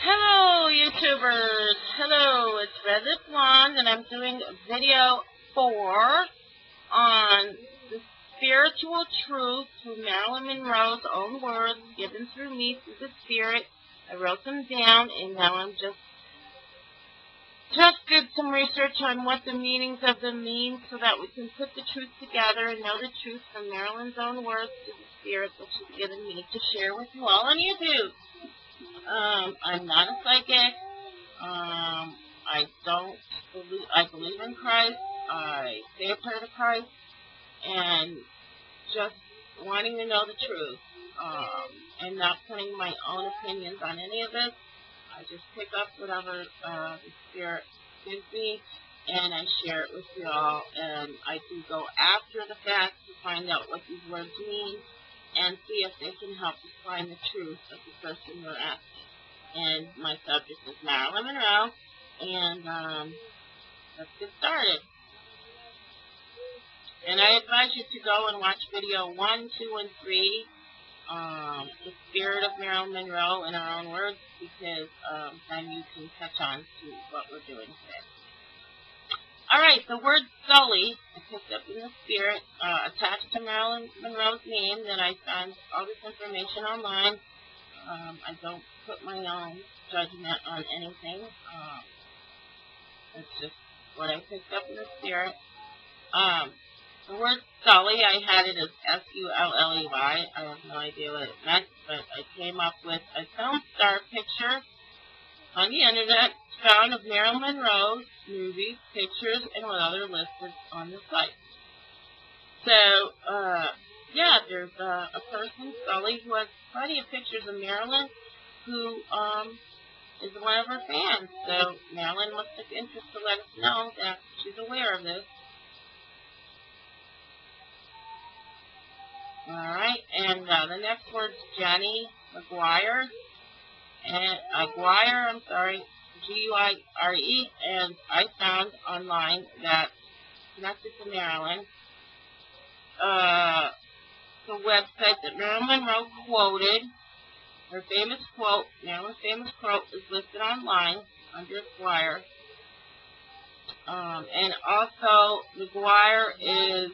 Hello, YouTubers. Hello, it's Redlipblonde, and I'm doing video 4 on the spiritual truth through Marilyn Monroe's own words, given through me through the Spirit. I wrote them down, and now I'm just did some research on what the meanings of them mean so that we can put the truth together and know the truth from Marilyn's own words through the Spirit that she's given me to share with you all on YouTube. I'm not a psychic. I believe in Christ. I say a prayer to Christ, and just wanting to know the truth, and not putting my own opinions on any of this. I just pick up whatever the Spirit gives me, and I share it with you all. And I do go after the fact to find out what these words mean and see if they can help us find the truth of the person we're asking. And my subject is Marilyn Monroe, and let's get started. And I advise you to go and watch video 1, 2, and 3, The Spirit of Marilyn Monroe in our own words, because then you can catch on to what we're doing today. Alright, the word Sully, I picked up in the Spirit, attached to Marilyn Monroe's name, that I found all this information online. I don't put my own judgment on anything. It's just what I picked up in the Spirit. The word Sully, I had it as S-U-L-L-E-Y. I have no idea what it meant, but I came up with a film star picture on the internet found of Marilyn Monroe's movies, pictures, and what other listed on the site. So, yeah, there's a person, Sully, who has plenty of pictures of Marilyn, who is one of her fans. So Marilyn must have interest to let us know that she's aware of this. Alright, and the next word's Jenny McGuire. And G-U-I-R-E, and I found online that connected to Marilyn. The website that Marilyn Monroe quoted, her famous quote, Marilyn's famous quote, is listed online under McGuire. And also, McGuire is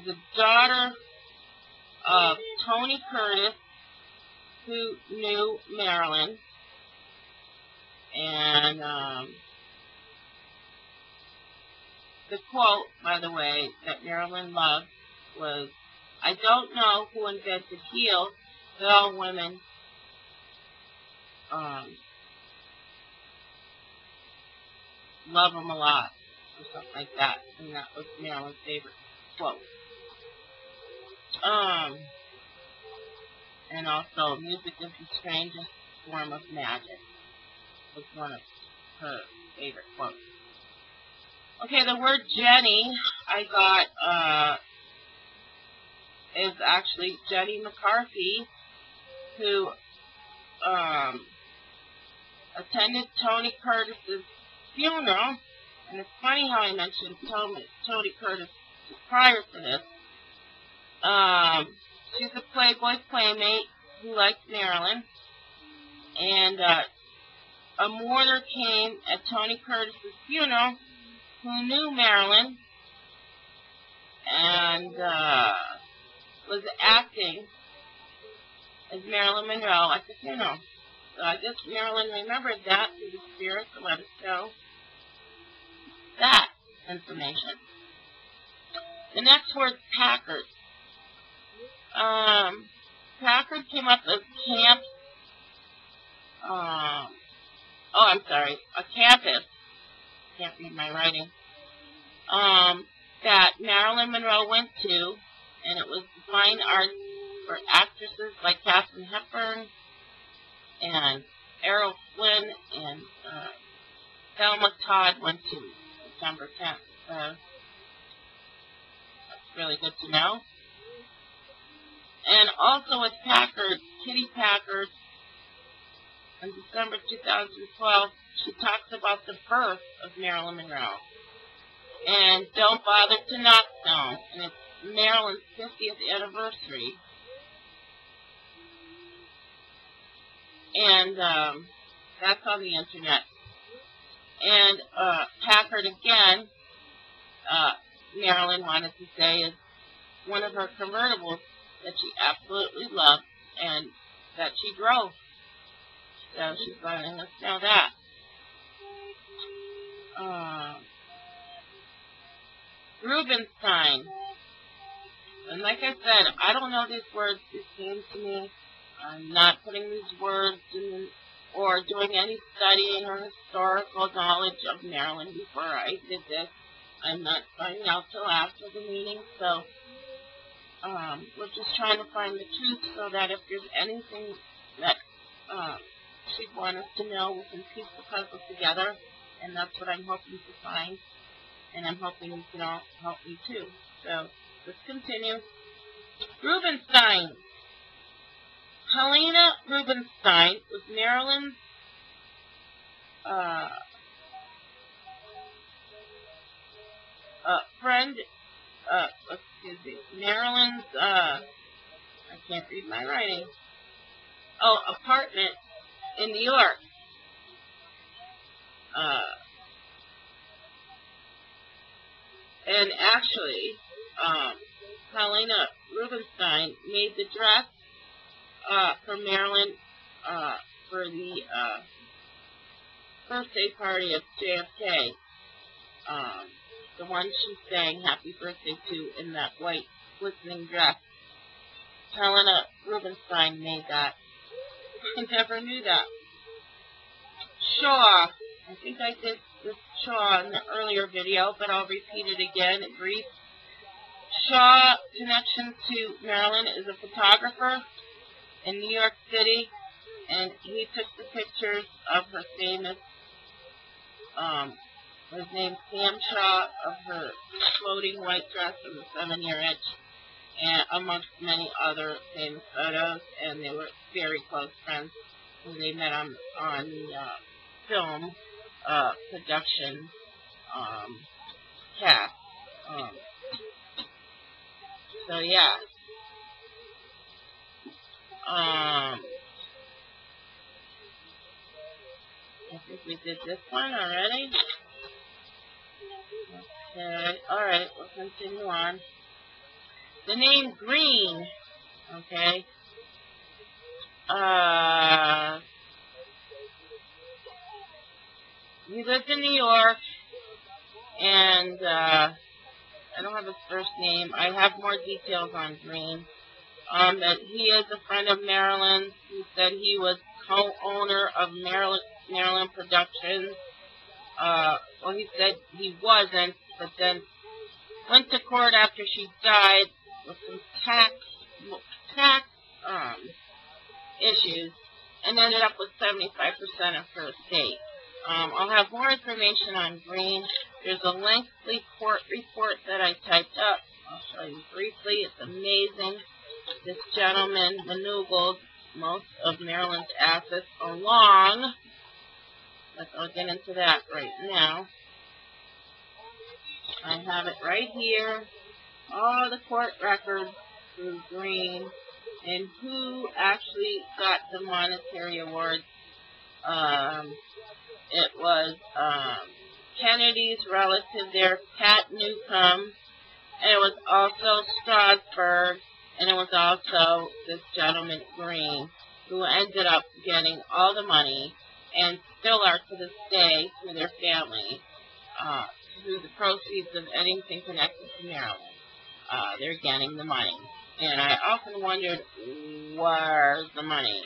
the daughter of Tony Curtis, who knew Marilyn. And the quote, by the way, that Marilyn loved was, "I don't know who invented heels, but all women love them a lot," or something like that. And that was Marilyn's favorite quote. And also, "Music is the strangest form of magic," was one of her favorite quotes. Okay, the word Jenny I got is actually Jenny McCarthy, who attended Tony Curtis's funeral. And it's funny how I mentioned Tony Curtis prior to this. She's a Playboy playmate who liked Marilyn. And a mourner came at Tony Curtis's funeral who knew Marilyn and was acting as Marilyn Monroe at the funeral. So I guess Marilyn remembered that through the Spirit to let us know that information. The next word, Packard. Packard came up as a campus. Can't read my writing. That Marilyn Monroe went to, and it was fine arts for actresses like Katharine Hepburn and Errol Flynn and Thelma Todd went to December 10th. So that's really good to know. And also with Packard, Kitty Packard, in December 2012, she talks about the birth of Marilyn Monroe. And Don't Bother to Knock Down. And it's Marilyn's 50th anniversary. And that's on the internet. And Packard again, Marilyn wanted to say, is one of her convertibles that she absolutely loved and that she drove. So she's letting us know that. Rubenstein. And like I said, I don't know these words. These came to me. I'm not putting these words in or doing any studying or historical knowledge of Marilyn before I did this. I'm not finding out till after the meeting, so we're just trying to find the truth so that if there's anything that she'd want us to know, we can piece the puzzle together, and that's what I'm hoping to find, and I'm hoping you can all help me too. So let's continue. Rubenstein. Helena Rubenstein was Marilyn's friend, Marilyn's, I can't read my writing, apartment in New York. And actually, Helena Rubenstein made the dress for Marilyn for the birthday party of JFK. The one she sang happy birthday to in that white glistening dress. Helena Rubenstein made that. I never knew that. Shaw. I think I did this Shaw in the earlier video, but I'll repeat it again in brief. Shaw connection to Marilyn is a photographer in New York City, and he took the pictures of her famous, his name's Sam Shaw, of her floating white dress in the 7-year itch, and amongst many other famous photos, and they were very close friends. And they met on the film production cast. So yeah. I think we did this one already. Okay, alright, we'll continue on. The name Green, okay. He lived in New York, and I don't have his first name. I have more details on Green. That he is a friend of Marilyn's. He said he was co-owner of Marilyn Productions. Well, he said he wasn't, but then went to court after she died with some tax issues, and ended up with 75% of her estate. I'll have more information on Green. There's a lengthy court report that I typed up. I'll show you briefly. It's amazing. This gentleman maneuvered most of Marilyn's assets along. I'll get into that right now. I have it right here. All the court records through Green and who actually got the monetary awards. It was Kennedy's relative there, Pat Newcomb, and it was also Strasburg, and it was also this gentleman Green, who ended up getting all the money, and still are to this day, through their family, through the proceeds of anything connected to Marilyn. They're getting the money. And I often wondered, where's the money?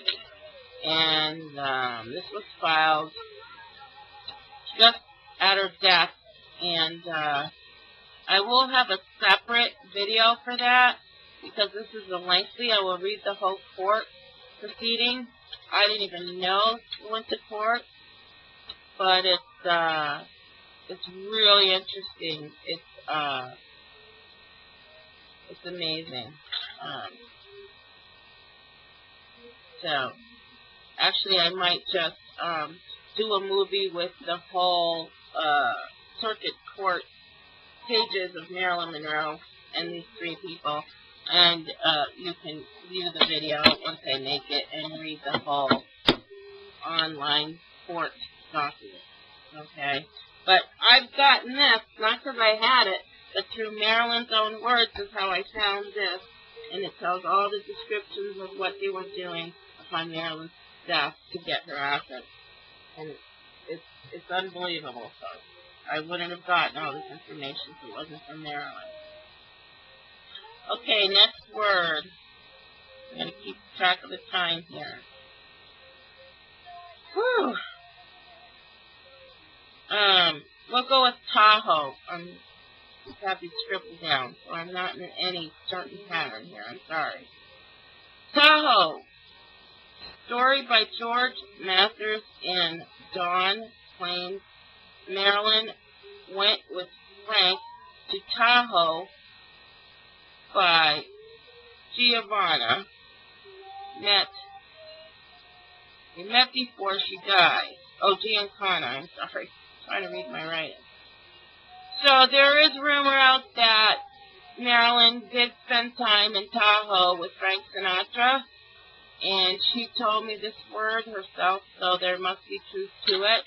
And this was filed just at her death, and I will have a separate video for that, because this is a lengthy. I will read the whole court proceeding. I didn't even know it went to court, but it's really interesting. It's amazing. So, actually, I might just do a movie with the whole circuit court pages of Marilyn Monroe and these three people, and you can view the video once I make it and read the whole online court document. Okay? But I've gotten this, not because I had it, but through Marilyn's own words is how I found this. And it tells all the descriptions of what they were doing upon Marilyn's death to get her assets. And it's unbelievable. So I wouldn't have gotten all this information if it wasn't for Marilyn. Okay, next word. I'm going to keep track of the time here. Whew. We'll go with Tahoe. I just have these scribbled down, so I'm not in any certain pattern here. I'm sorry. Tahoe. Story by George Mathers and Dawn claims Marilyn went with Frank to Tahoe by Giovanna. They met before she died. Oh, Giancana, I'm sorry. I'm trying to read my writing. So there is rumor out that Marilyn did spend time in Tahoe with Frank Sinatra, and she told me this word herself, so there must be truth to it.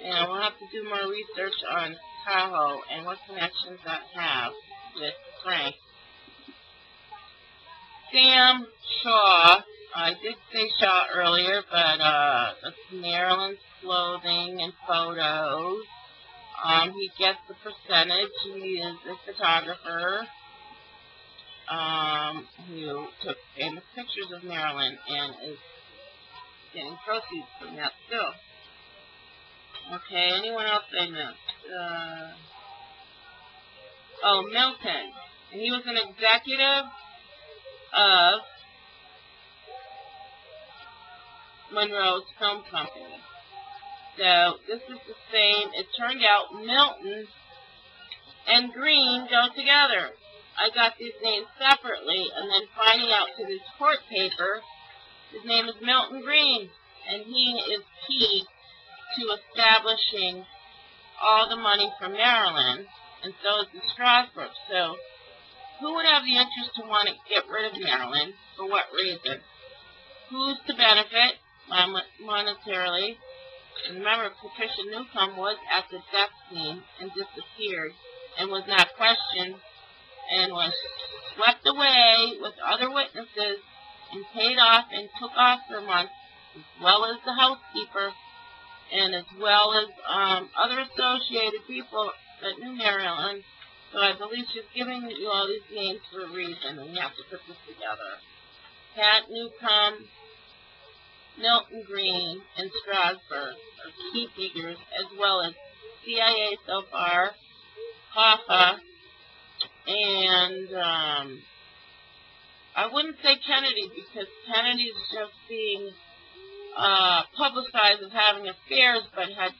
And we'll have to do more research on Tahoe and what connections that have with Frank. Sam Shaw, I did say Shaw earlier, but that's Marilyn's clothing and photos. He gets the percentage. He is a photographer who took famous pictures of Marilyn and is getting proceeds from that still. Okay, anyone else I missed? Milton. And he was an executive of Monroe's film company. So this is the same. It turned out Milton and Green go together. I got these names separately, and then finding out through this court paper, his name is Milton Green, and he is key to establishing all the money for Marilyn, and so is the Strasburg. So who would have the interest to want to get rid of Marilyn? For what reason? Who's to benefit monetarily? And remember, Patricia Newcomb was at the death scene and disappeared and was not questioned and was swept away with other witnesses and paid off and took off for months, as well as the housekeeper and as well as other associated people that knew Marilyn. So I believe she's giving you all these names for a reason, and you have to put this together. Pat Newcomb, Milton Green, and Strasburg are key figures, as well as CIA so far, Hoffa, and I wouldn't say Kennedy, because Kennedy's just being publicized as having affairs, but had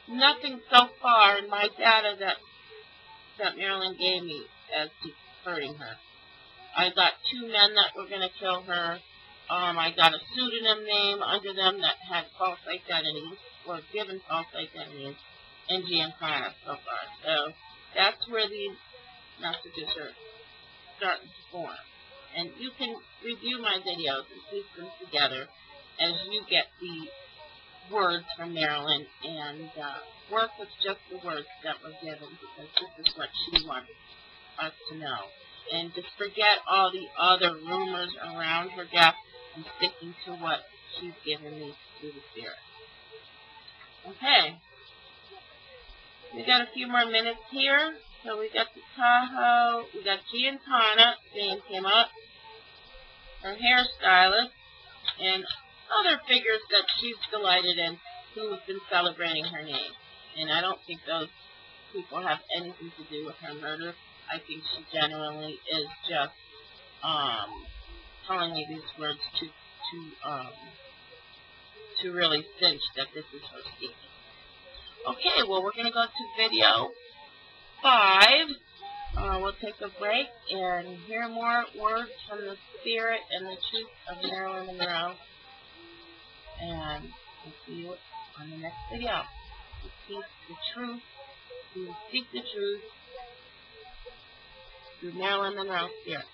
nothing so far in my data that Marilyn gave me as to hurting her. I got 2 men that were going to kill her. I got a pseudonym name under them that had false identities, or given false identities, and Giancana so far. So that's where these messages are starting to form. And you can review my videos and piece them together as you get the words from Marilyn and work with just the words that were given, because this is what she wants us to know. And just forget all the other rumors around her death and sticking to what she's given me through the spirit. Okay. We got a few more minutes here. So we got the Tahoe, we got Giancana, name came up, her hairstylist, and other figures that she's delighted in who've been celebrating her name. And I don't think those people have anything to do with her murder. I think she genuinely is just telling me these words to really cinch that this is her speaking. Okay, well, we're going to go to video 5. We'll take a break and hear more words from the spirit and the truth of Marilyn Monroe. And we'll see you on the next video. To seek the truth, to seek the truth through Marilyn Monroe's spirit.